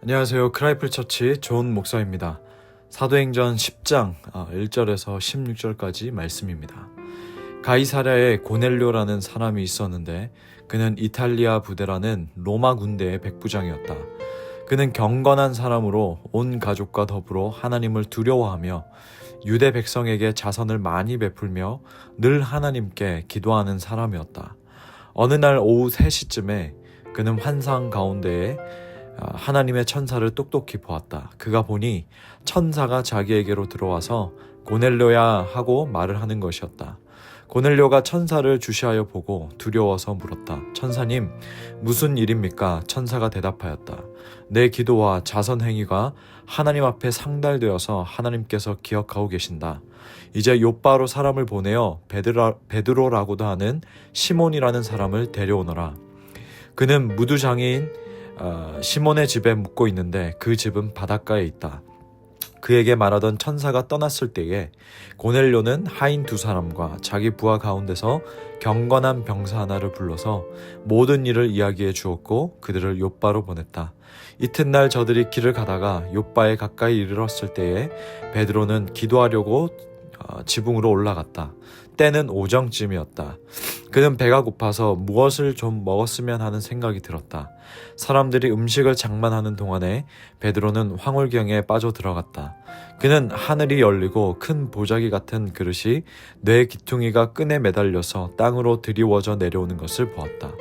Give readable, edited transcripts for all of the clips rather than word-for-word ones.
안녕하세요. 크라이플 처치 존 목사입니다. 사도행전 10장 1절에서 16절까지 말씀입니다. 가이사랴에 고넬료라는 사람이 있었는데 그는 이탈리아 부대라는 로마 군대의 백부장이었다. 그는 경건한 사람으로 온 가족과 더불어 하나님을 두려워하며 유대 백성에게 자선을 많이 베풀며 늘 하나님께 기도하는 사람이었다. 어느 날 오후 3시쯤에 그는 환상 가운데에 하나님의 천사를 똑똑히 보았다. 그가 보니 천사가 자기에게로 들어와서 고넬료야 하고 말을 하는 것이었다. 고넬료가 천사를 주시하여 보고 두려워서 물었다. 천사님, 무슨 일입니까? 천사가 대답하였다. 내 기도와 자선 행위가 하나님 앞에 상달되어서 하나님께서 기억하고 계신다. 이제 요바로 사람을 보내어 베드로라고도 하는 시몬이라는 사람을 데려오너라. 그는 무두장애인 시몬의 집에 묵고 있는데 그 집은 바닷가에 있다. 그에게 말하던 천사가 떠났을 때에 고넬료는 하인 2사람과 자기 부하 가운데서 경건한 병사 하나를 불러서 모든 일을 이야기해 주었고 그들을 욥바로 보냈다. 이튿날 저들이 길을 가다가 욥바에 가까이 이르렀을 때에 베드로는 기도하려고 지붕으로 올라갔다. 때는 오정쯤이었다. 그는 배가 고파서 무엇을 좀 먹었으면 하는 생각이 들었다. 사람들이 음식을 장만하는 동안에 베드로는 황홀경에 빠져 들어갔다. 그는 하늘이 열리고 큰 보자기 같은 그릇이 뇌 기퉁이가 끈에 매달려서 땅으로 드리워져 내려오는 것을 보았다.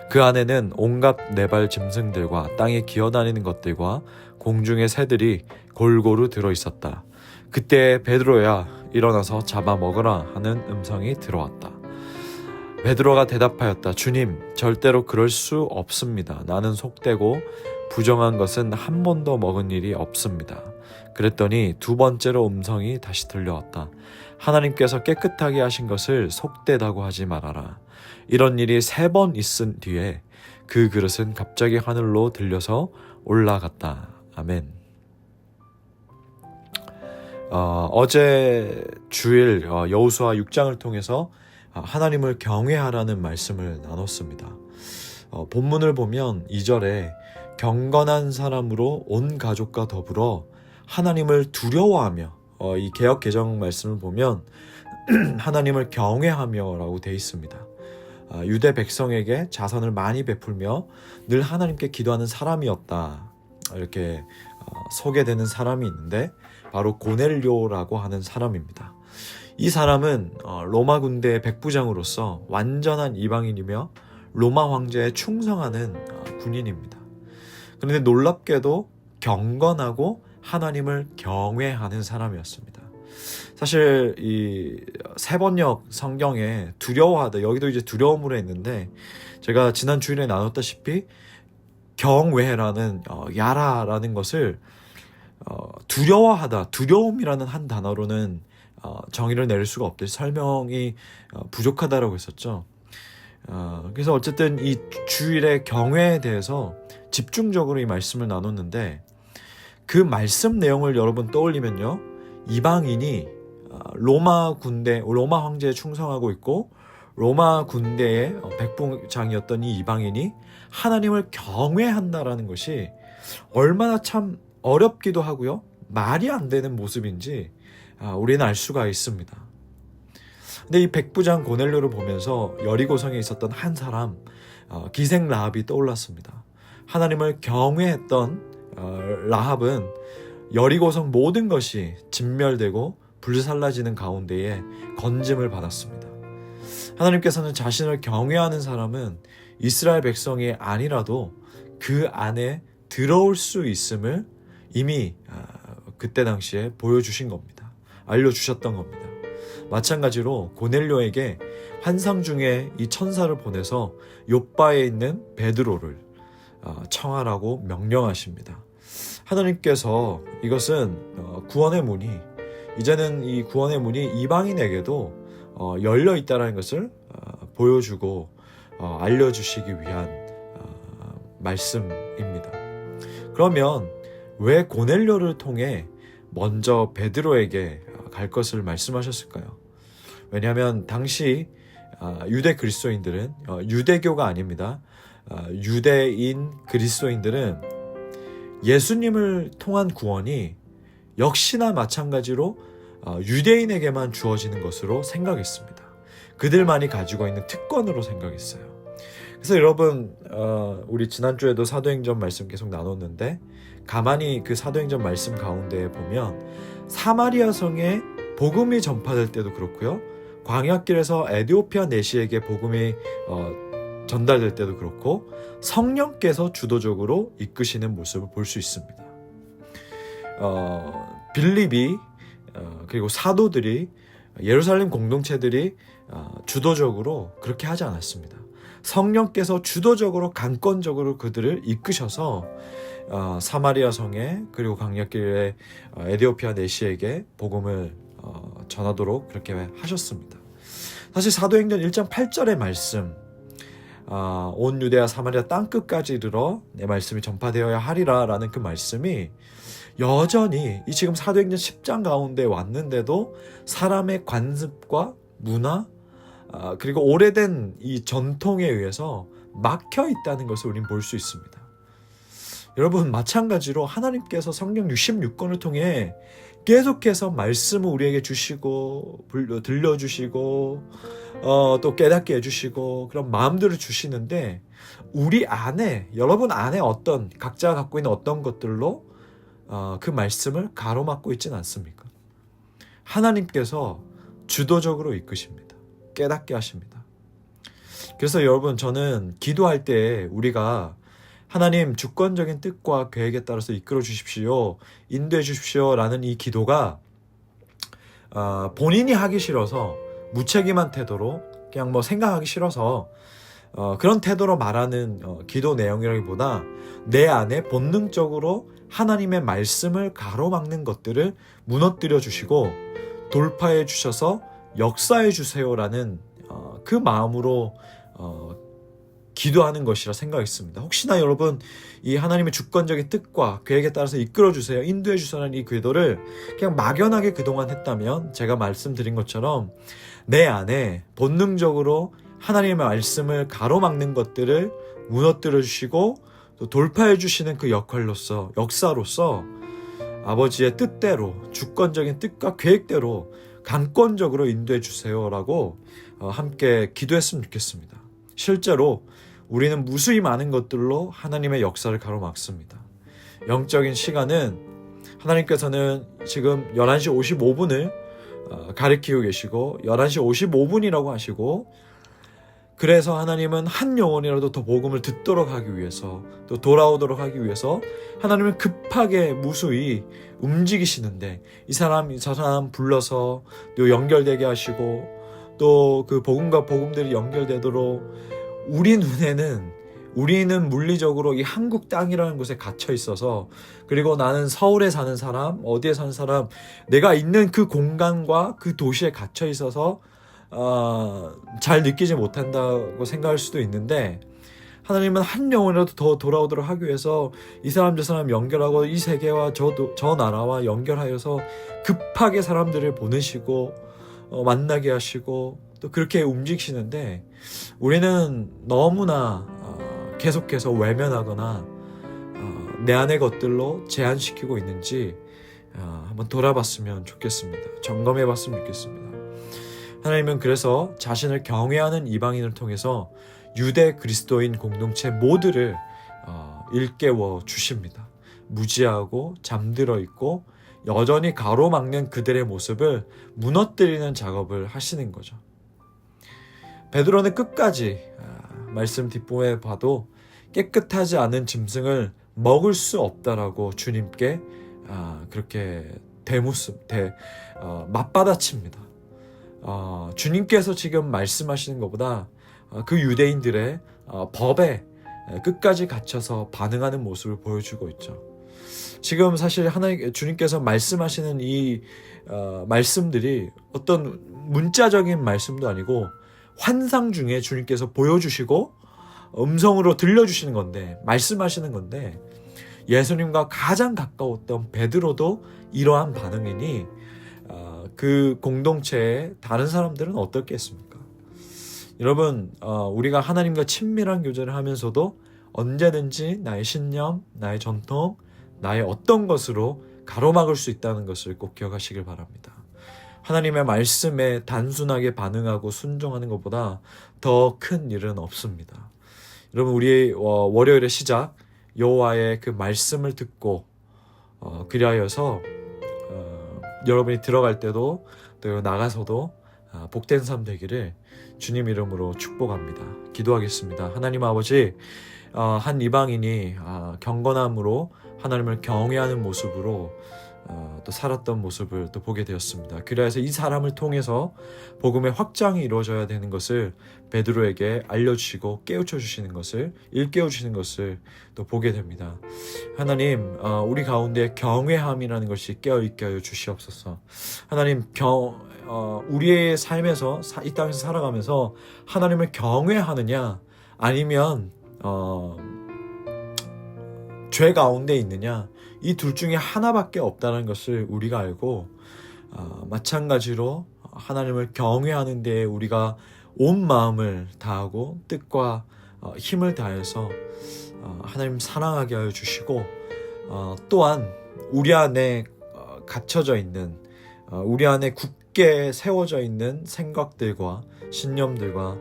그 안에는 온갖 네발 짐승들과 땅에 기어다니는 것들과 공중의 새들이 골고루 들어있었다. 그때 베드로야 일어나서 잡아 먹으라 하는 음성이 들어왔다. 베드로가 대답하였다. 주님, 절대로 그럴 수 없습니다. 나는 속되고 부정한 것은 한 번도 먹은 일이 없습니다. 그랬더니 2번째로 음성이 다시 들려왔다. 하나님께서 깨끗하게 하신 것을 속되다고 하지 말아라. 이런 일이 3번 있은 뒤에 그 그릇은 갑자기 하늘로 들려서 올라갔다. 아멘. 어제 주일 여호수아 6장을 통해서 하나님을 경외하라는 말씀을 나눴습니다. 본문을 보면 2절에 경건한 사람으로 온 가족과 더불어 하나님을 두려워하며 이 개역 개정 말씀을 보면 하나님을 경외하며 라고 되어 있습니다. 유대 백성에게 자선을 많이 베풀며 늘 하나님께 기도하는 사람이었다. 이렇게 소개되는 사람이 있는데 바로 고넬료라고 하는 사람입니다. 이 사람은 로마 군대의 백부장으로서 완전한 이방인이며 로마 황제에 충성하는 군인입니다. 그런데 놀랍게도 경건하고 하나님을 경외하는 사람이었습니다. 사실 이 세번역 성경에 두려워하다, 여기도 이제 두려움으로 했는데 제가 지난 주일에 나눴다시피 경외라는 야라라는 것을 두려워하다, 두려움이라는 한 단어로는 정의를 내릴 수가 없듯이 설명이 부족하다라고 했었죠. 그래서 어쨌든 이 주일의 경외에 대해서 집중적으로 이 말씀을 나눴는데 그 말씀 내용을 여러분 떠올리면요, 이방인이 로마 황제에 충성하고 있고 로마 군대의 백부장이었던 이 이방인이 하나님을 경외한다라는 것이 얼마나 참 어렵기도 하고요, 말이 안 되는 모습인지 우리는 알 수가 있습니다. 근데 이 백부장 고넬료를 보면서 여리고성에 있었던 한 사람, 기생 라합이 떠올랐습니다. 하나님을 경외했던 라합은 여리고성 모든 것이 진멸되고 불살라지는 가운데에 건짐을 받았습니다. 하나님께서는 자신을 경외하는 사람은 이스라엘 백성이 아니라도 그 안에 들어올 수 있음을 이미 그때 당시에 보여주신 겁니다. 알려주셨던 겁니다. 마찬가지로 고넬료에게 환상 중에 이 천사를 보내서 욥바에 있는 베드로를 청하라고 명령하십니다. 하나님께서 이것은 구원의 문이, 이제는 이 구원의 문이 이방인에게도 열려 있다는 것을 보여주고 알려주시기 위한 말씀입니다. 그러면 왜 고넬료를 통해 먼저 베드로에게 갈 것을 말씀하셨을까요? 왜냐하면 당시 유대 그리스도인들은 유대교가 아닙니다. 유대인 그리스도인들은 예수님을 통한 구원이 역시나 마찬가지로 유대인에게만 주어지는 것으로 생각했습니다. 그들만이 가지고 있는 특권으로 생각했어요. 그래서 여러분, 우리 지난주에도 사도행전 말씀 계속 나눴는데 가만히 그 사도행전 말씀 가운데 보면 사마리아 성에 복음이 전파될 때도 그렇고요, 광야길에서 에디오피아 내시에게 복음이 전달될 때도 그렇고 성령께서 주도적으로 이끄시는 모습을 볼 수 있습니다. 빌립이 그리고 사도들이, 예루살렘 공동체들이 주도적으로 그렇게 하지 않았습니다. 성령께서 주도적으로 강권적으로 그들을 이끄셔서 사마리아 성에 그리고 광야길에 에디오피아 내시에게 복음을 전하도록 그렇게 하셨습니다. 사실 사도행전 1장 8절의 말씀, 온 유대와 사마리아 땅끝까지 이르러 내 말씀이 전파되어야 하리라 라는 그 말씀이 여전히 이 지금 사도행전 10장 가운데 왔는데도 사람의 관습과 문화, 그리고 오래된 이 전통에 의해서 막혀 있다는 것을 우리는 볼 수 있습니다. 여러분, 마찬가지로 하나님께서 성경 66권을 통해 계속해서 말씀을 우리에게 주시고 들려주시고 또 깨닫게 해주시고 그런 마음들을 주시는데 우리 안에, 여러분 안에 어떤 각자가 갖고 있는 어떤 것들로 그 말씀을 가로막고 있지는 않습니까? 하나님께서 주도적으로 이끄십니다. 깨닫게 하십니다. 그래서 여러분, 저는 기도할 때 우리가 하나님 주권적인 뜻과 계획에 따라서 이끌어 주십시오, 인도해 주십시오 라는 이 기도가 본인이 하기 싫어서 무책임한 태도로 그냥 생각하기 싫어서 그런 태도로 말하는 기도 내용이라기보다 내 안에 본능적으로 하나님의 말씀을 가로막는 것들을 무너뜨려 주시고 돌파해 주셔서 역사해 주세요라는 그 마음으로 기도하는 것이라 생각했습니다. 혹시나 여러분 이 하나님의 주권적인 뜻과 계획에 따라서 이끌어 주세요, 인도해 주세요라는 이 기도를 그냥 막연하게 그동안 했다면 제가 말씀드린 것처럼 내 안에 본능적으로 하나님의 말씀을 가로막는 것들을 무너뜨려 주시고 또 돌파해 주시는 그 역할로서, 역사로서 아버지의 뜻대로, 주권적인 뜻과 계획대로 강권적으로 인도해 주세요라고 함께 기도했으면 좋겠습니다. 실제로 우리는 무수히 많은 것들로 하나님의 역사를 가로막습니다. 영적인 시간은 하나님께서는 지금 11시 55분을 가리키고 계시고 11시 55분이라고 하시고, 그래서 하나님은 한 영혼이라도 더 복음을 듣도록 하기 위해서, 또 돌아오도록 하기 위해서 하나님은 급하게 무수히 움직이시는데 이 사람 저 사람 불러서 또 연결되게 하시고 또 그 복음과 복음들이 연결되도록 우리는 물리적으로 이 한국 땅이라는 곳에 갇혀 있어서, 그리고 나는 서울에 사는 사람, 어디에 사는 사람, 내가 있는 그 공간과 그 도시에 갇혀 있어서 잘 느끼지 못한다고 생각할 수도 있는데, 하나님은 한 영혼이라도 더 돌아오도록 하기 위해서 이 사람 저 사람 연결하고 이 세계와 저 나라와 연결하여서 급하게 사람들을 보내시고 만나게 하시고 또 그렇게 움직이시는데, 우리는 너무나 계속해서 외면하거나 내 안의 것들로 제한시키고 있는지 한번 돌아봤으면 좋겠습니다. 점검해봤으면 좋겠습니다. 하나님은 그래서 자신을 경외하는 이방인을 통해서 유대 그리스도인 공동체 모두를 일깨워 주십니다. 무지하고 잠들어 있고 여전히 가로막는 그들의 모습을 무너뜨리는 작업을 하시는 거죠. 베드로는 끝까지 말씀 뒷부분에 봐도 깨끗하지 않은 짐승을 먹을 수 없다라고 주님께 그렇게 맞받아칩니다. 주님께서 지금 말씀하시는 것보다 그 유대인들의 법에 끝까지 갇혀서 반응하는 모습을 보여주고 있죠. 지금 사실 주님께서 말씀하시는 이 말씀들이 어떤 문자적인 말씀도 아니고 환상 중에 주님께서 보여주시고 음성으로 들려주시는 건데, 말씀하시는 건데, 예수님과 가장 가까웠던 베드로도 이러한 반응이니 그 공동체의 다른 사람들은 어떻겠습니까? 여러분, 우리가 하나님과 친밀한 교제를 하면서도 언제든지 나의 신념, 나의 전통, 나의 어떤 것으로 가로막을 수 있다는 것을 꼭 기억하시길 바랍니다. 하나님의 말씀에 단순하게 반응하고 순종하는 것보다 더 큰 일은 없습니다. 여러분, 우리 월요일의 시작, 여호와의 그 말씀을 듣고 그리하여서 여러분이 들어갈 때도 또 나가서도 복된 삶 되기를 주님 이름으로 축복합니다. 기도하겠습니다. 하나님 아버지, 한 이방인이 경건함으로 하나님을 경외하는 모습으로 또 살았던 모습을 또 보게 되었습니다. 그래서 이 사람을 통해서 복음의 확장이 이루어져야 되는 것을 베드로에게 알려주시고 깨우쳐 주시는 것을, 일깨워 주시는 것을 또 보게 됩니다. 하나님, 우리 가운데 경외함이라는 것이 깨어있게 하여 주시옵소서. 하나님, 우리의 삶에서, 이 땅에서 살아가면서 하나님을 경외하느냐 아니면 죄 가운데 있느냐, 이 둘 중에 하나밖에 없다는 것을 우리가 알고 마찬가지로 하나님을 경외하는 데에 우리가 온 마음을 다하고 뜻과 힘을 다해서 하나님 사랑하게 하여 주시고, 또한 우리 안에 갇혀져 있는, 우리 안에 굳게 세워져 있는 생각들과 신념들과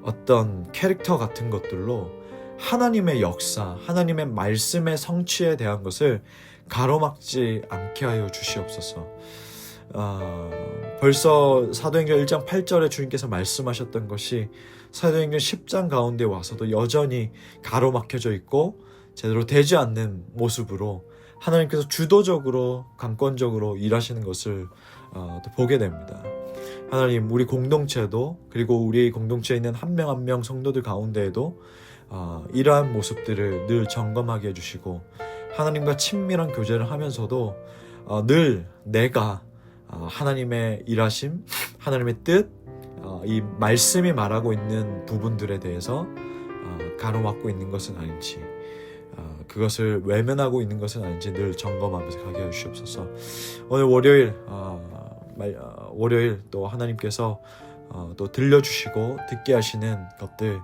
어떤 캐릭터 같은 것들로 하나님의 역사, 하나님의 말씀의 성취에 대한 것을 가로막지 않게 하여 주시옵소서. 벌써 사도행전 1장 8절에 주님께서 말씀하셨던 것이 사도행전 10장 가운데 와서도 여전히 가로막혀져 있고 제대로 되지 않는 모습으로 하나님께서 주도적으로 강권적으로 일하시는 것을 또 보게 됩니다. 하나님, 우리 공동체도, 그리고 우리 공동체에 있는 한 명 한 명 성도들 가운데에도 이러한 모습들을 늘 점검하게 해주시고, 하나님과 친밀한 교제를 하면서도 늘 내가 하나님의 일하심, 하나님의 뜻, 이 말씀이 말하고 있는 부분들에 대해서 가로막고 있는 것은 아닌지, 그것을 외면하고 있는 것은 아닌지 늘 점검하면서 가게 해주시옵소서. 오늘 월요일 또 하나님께서 또 들려주시고 듣게 하시는 것들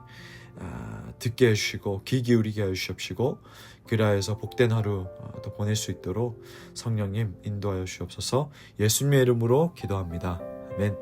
듣게 해주시고 귀 기울이게 해주시옵시고, 그리하여서 복된 하루 또 보낼 수 있도록 성령님 인도하여 주시옵소서. 예수님의 이름으로 기도합니다. 아멘.